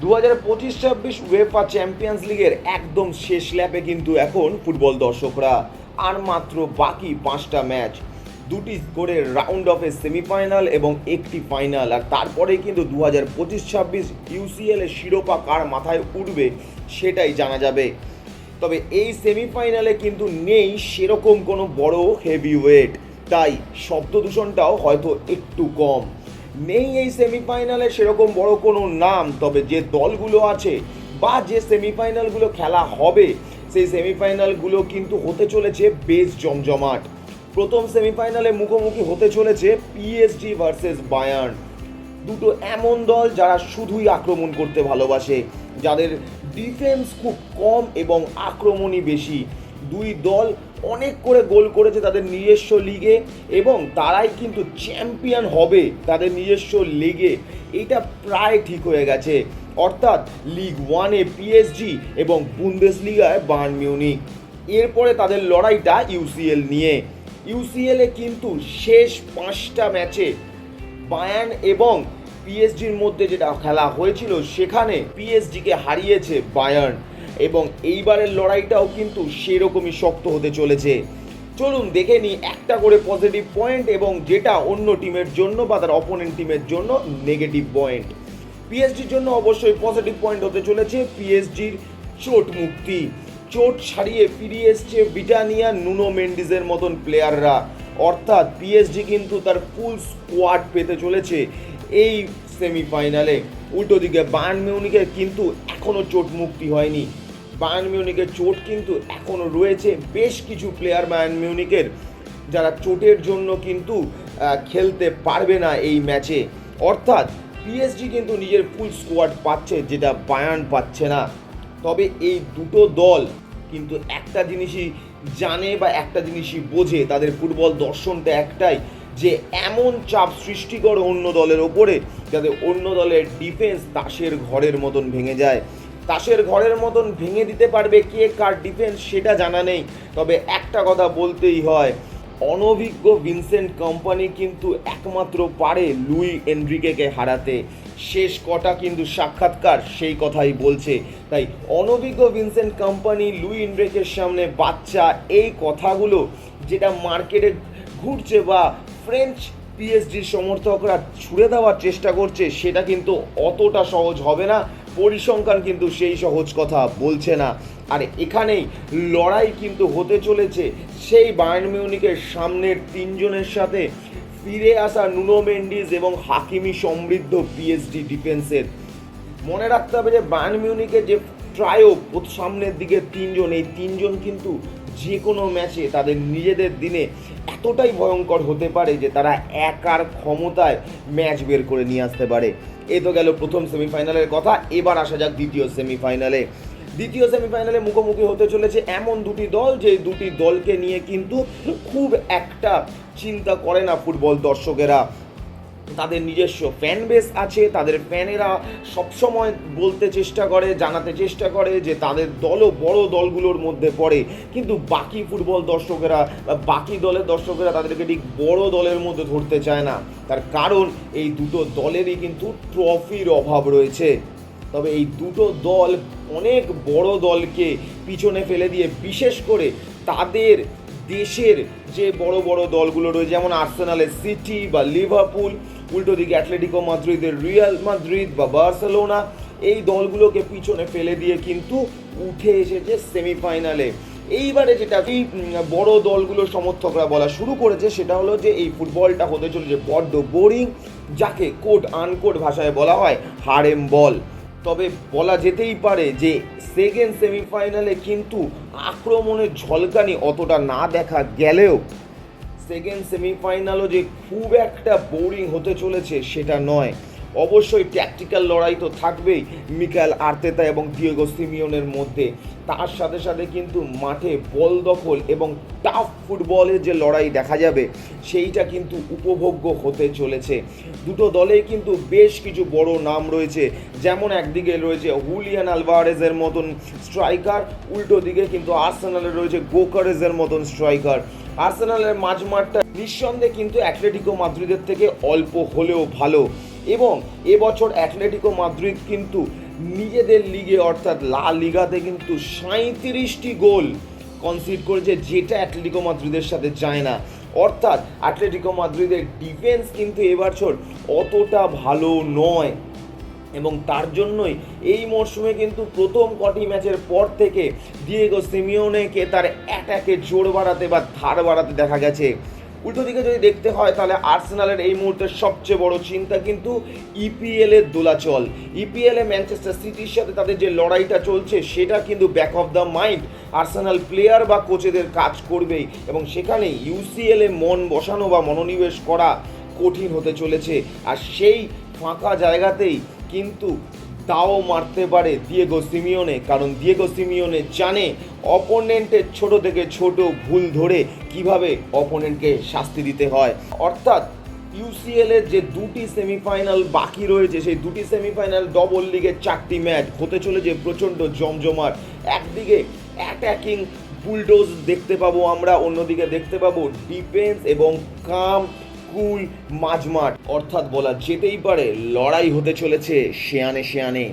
2025-26 UEFA champions লিগের একদম শেষ ল্যাপে কিন্তু এখন ফুটবল দর্শকরা। আর মাত্র বাকি 5টা ম্যাচ, 2টি করে রাউন্ড অফে সেমিফাইনাল এবং একটি ফাইনাল। আর তারপরে কিন্তু 2025-26 ইউসিএল এর শিরোপা কার মাথায় উঠবে সেটাই জানা যাবে। তবে এই সেমিফাইনালে কিন্তু নেই সেরকম কোনো বড় হেভিওয়েট, তাই শব্দ দূষণটাও হয়তো একটু কম। নেই এই সেমিফাইনালে সেরকম বড় কোনো নাম, তবে যে দলগুলো আছে বা যে সেমিফাইনালগুলো খেলা হবে সেই সেমিফাইনালগুলো কিন্তু হতে চলেছে বেশ জমজমাট। প্রথম সেমিফাইনালে মুখোমুখি হতে চলেছে পিএসজি ভার্সেস বায়ার্ন, দুটো এমন দল যারা শুধুই আক্রমণ করতে ভালোবাসে, যাদের ডিফেন্স খুব কম এবং আক্রমণই বেশি। দুই দল অনেক করে গোল করেছে তাদের নিজস্ব লিগে এবং তারাই কিন্তু চ্যাম্পিয়ন হবে তাদের নিজস্ব লিগে, এটা প্রায় ঠিক হয়ে গেছে। অর্থাৎ লিগ ওয়ানে পিএসজি এবং বুন্দেসলিগায় বায়ার্ন মিউনিখ। এরপরে তাদের লড়াইটা ইউসিএল নিয়ে। ইউসিএলে কিন্তু শেষ 5টা ম্যাচে বায়ার্ন এবং পিএসজির মধ্যে যেটা খেলা হয়েছিল সেখানে পিএসজিকে হারিয়েছে বায়ার্ন, এবং এইবারের লড়াইটাও কিন্তু সেরকমই শক্ত হতে চলেছে। চলুন দেখে নিই একটা করে পজিটিভ পয়েন্ট এবং যেটা অন্য টিমের জন্য বা তার অপোনেন্ট টিমের জন্য নেগেটিভ পয়েন্ট। পিএসজির জন্য অবশ্যই পজিটিভ পয়েন্ট হতে চলেছে পিএসজির চোট মুক্তি। চোট ছাড়িয়ে ফিরিয়ে এসছে ব্রিটানিয়া নুনো মেন্ডিসের মতন প্লেয়াররা, অর্থাৎ পিএসজি কিন্তু তার ফুল স্কোয়াড পেতে চলেছে এই সেমিফাইনালে। উল্টো দিকে বায়ার্ন মিউনিখের কিন্তু এখনও চোট মুক্তি হয়নি। বায়ার্ন মিউনিখের চোট কিন্তু এখনও রয়েছে, বেশ কিছু প্লেয়ার বায়ার্ন মিউনিখের যারা চোটের জন্য কিন্তু খেলতে পারবে না এই ম্যাচে। অর্থাৎ পিএসজি কিন্তু নিজের ফুল স্কোয়াড পাচ্ছে, যেটা বায়ার্ন পাচ্ছে না। তবে এই দুটো দল কিন্তু একটা জিনিসই জানে বা একটা জিনিসই বোঝে, তাদের ফুটবল দর্শনটা একটাই, যে এমন চাপ সৃষ্টি করে অন্য দলের ওপরে যাতে অন্য দলের ডিফেন্স তাসের ঘরের মতন ভেঙে যায়। তাসের ঘরের মতন ভেঙে দিতে পারবে কে কার ডিফেন্স সেটা জানা নেই, তবে একটা কথা বলতেই হয়, অনভিজ্ঞ ভিনসেন্ট কম্পানি কিন্তু একমাত্র পারে লুই এনরিকেকে হারাতে। শেষ কটা কিন্তু সাক্ষাৎকার সেই কথাই বলছে। তাই অনভিজ্ঞ ভিনসেন্ট কম্পানি লুই এনরিকের সামনে বাচ্চা, এই কথাগুলো যেটা মার্কেটে ঘুরছে বা ফ্রেঞ্চ পিএসজির সমর্থকরা ছুড়ে দেওয়ার চেষ্টা করছে, সেটা কিন্তু অতটা সহজ হবে না। পরিসংখ্যান কিন্তু সেই সহজ কথা বলছে না। আর এখানেই লড়াই কিন্তু হতে চলেছে সেই বায়ার্ন মিউনিখের সামনের 3 জনের সাথে ফিরে আসা নুনো মেন্ডিস এবং হাকিমি সমৃদ্ধ পিএসজি ডিফেন্সের। মনে রাখতে হবে যে বায়ার্ন মিউনিখের যে ট্রায়ো সামনের দিকে 3 জন, এই 3 জন কিন্তু যে কোনো ম্যাচে তাদের নিজেদের দিনে এতটাই ভয়ঙ্কর হতে পারে যে তারা একার ক্ষমতায় ম্যাচ বের করে নিয়ে আসতে পারে। এ তো গেল প্রথম সেমিফাইনালের কথা। এবার আসা যাক দ্বিতীয় সেমিফাইনালে। দ্বিতীয় সেমিফাইনালে মুখোমুখি হতে চলেছে এমন দুটি দল, যে দুটি দলকে নিয়ে কিন্তু খুব একটা চিন্তা করে না ফুটবল দর্শকেরা। তাদের নিজস্ব ফ্যান বেস আছে, তাদের ফ্যানেরা সবসময় বলতে চেষ্টা করে, জানাতে চেষ্টা করে যে তাদের দলও বড় দলগুলোর মধ্যে পড়ে, কিন্তু বাকি ফুটবল দর্শকেরা বা বাকি দলের দর্শকেরা তাদেরকে ঠিক বড় দলের মধ্যে ধরতে চায় না। তার কারণ এই দুটো দলেরই কিন্তু ট্রফির অভাব রয়েছে। তবে এই দুটো দল অনেক বড় দলকে পিছনে ফেলে দিয়ে, বিশেষ করে তাদের দেশের যে বড় বড় দলগুলো রয়েছে, যেমন আর্সেনালের সিটি বা লিভারপুল, উল্টো দিকে অ্যাটলেটিকো মাদ্রিদের রিয়াল মাদ্রিদ বা বার্সেলোনা, এই দলগুলোকে পিছনে ফেলে দিয়ে কিন্তু উঠে এসেছে সেমিফাইনালে। এইবারে যেটা এই বড় দলগুলোর সমর্থকরা বলা শুরু করেছে সেটা হলো যে এই ফুটবলটা হতে চলেছে বড্ড বোরিং, যাকে কোট আনকোট ভাষায় বলা হয় হারেম বল। তবে বলা যেতেই পারে যে সেকেন্ড সেমিফাইনালে কিন্তু আক্রমণের ঝলকানি অতটা না দেখা গেলেও সেকেন্ড সেমিফাইনালও যে খুব একটা বোরিং হতে চলেছে সেটা নয়। অবশ্যই ট্যাকটিক্যাল লড়াই তো থাকবেই মিকায়েল আর্তেতা এবং দিয়েগো সিমিওনের মধ্যে, তার সাথে সাথে কিন্তু মাঠে বল দখল এবং টাফ ফুটবলের যে লড়াই দেখা যাবে সেইটা কিন্তু উপভোগ্য হতে চলেছে। দুটো দলেই কিন্তু বেশ কিছু বড় নাম রয়েছে, যেমন একদিকে রয়েছে হুলিয়ান আলভারেজের মতন স্ট্রাইকার, উল্টো দিকে কিন্তু আর্সেনালের রয়েছে গোকারেজের মতন স্ট্রাইকার। আর্সেনালের মাঝমাঠটা নিঃসন্দেহে কিন্তু অ্যাটলেটিকো মাদ্রিদের থেকে অল্প হলেও ভালো, এবং এবছর অ্যাটলেটিকো মাদ্রিদ কিন্তু নিজেদের লিগে অর্থাৎ লা লিগাতে কিন্তু 37টি গোল কনসিড করেছে, যেটা অ্যাটলেটিকো মাদ্রিদের সাথে যায় না। অর্থাৎ অ্যাটলেটিকো মাদ্রিদের ডিফেন্স কিন্তু এবছর অতটা ভালো নয়, এবং তার জন্যই এই মরশুমে কিন্তু প্রথম কটি ম্যাচের পর থেকে দিয়েগো সিমিওনেকে তার অ্যাটাকে জোর বাড়াতে বা ধার বাড়াতে দেখা গেছে। উল্টো দিকে যদি দেখতে হয় তাহলে আর্সেনালের এই মুহূর্তে সবচেয়ে বড় চিন্তা কিন্তু ইপিএলের দোলাচল। ইপিএলে ম্যানচেস্টার সিটির সাথে তাদের যে লড়াইটা চলছে সেটা কিন্তু back of the mind Arsenal player বা কোচেদের কাজ করবেই, এবং সেখানে ইউসিএলে মন বসানো বা মনোনিবেশ করা কঠিন হতে চলেছে। আর সেই ফাঁকা জায়গাতেই কিন্তু তাও মারতে পারে দিয়েগো সিমিওনে, কারণ দিয়েগো সিমিওনে জানে অপোনেন্টের ছোট থেকে ছোট ভুল ধরে কিভাবে অপোনেন্টকে শাস্তি দিতে হয়। অর্থাৎ ইউসিএলের যে দুটি সেমিফাইনাল বাকি রয়েছে, সেই দুটি সেমিফাইনাল ডবল লিগের 4টি ম্যাচ হতে চলেছে প্রচণ্ড জমজমাট। একদিকে অ্যাটাকিং বুলডোজ দেখতে পাবো আমরা, অন্যদিকে দেখতে পাবো ডিফেন্স এবং কাম কুল মাঝমাঠ। অর্থাৎ বলা যেতেই পারে লড়াই হতে চলেছে শেয়ানে শেয়ানে।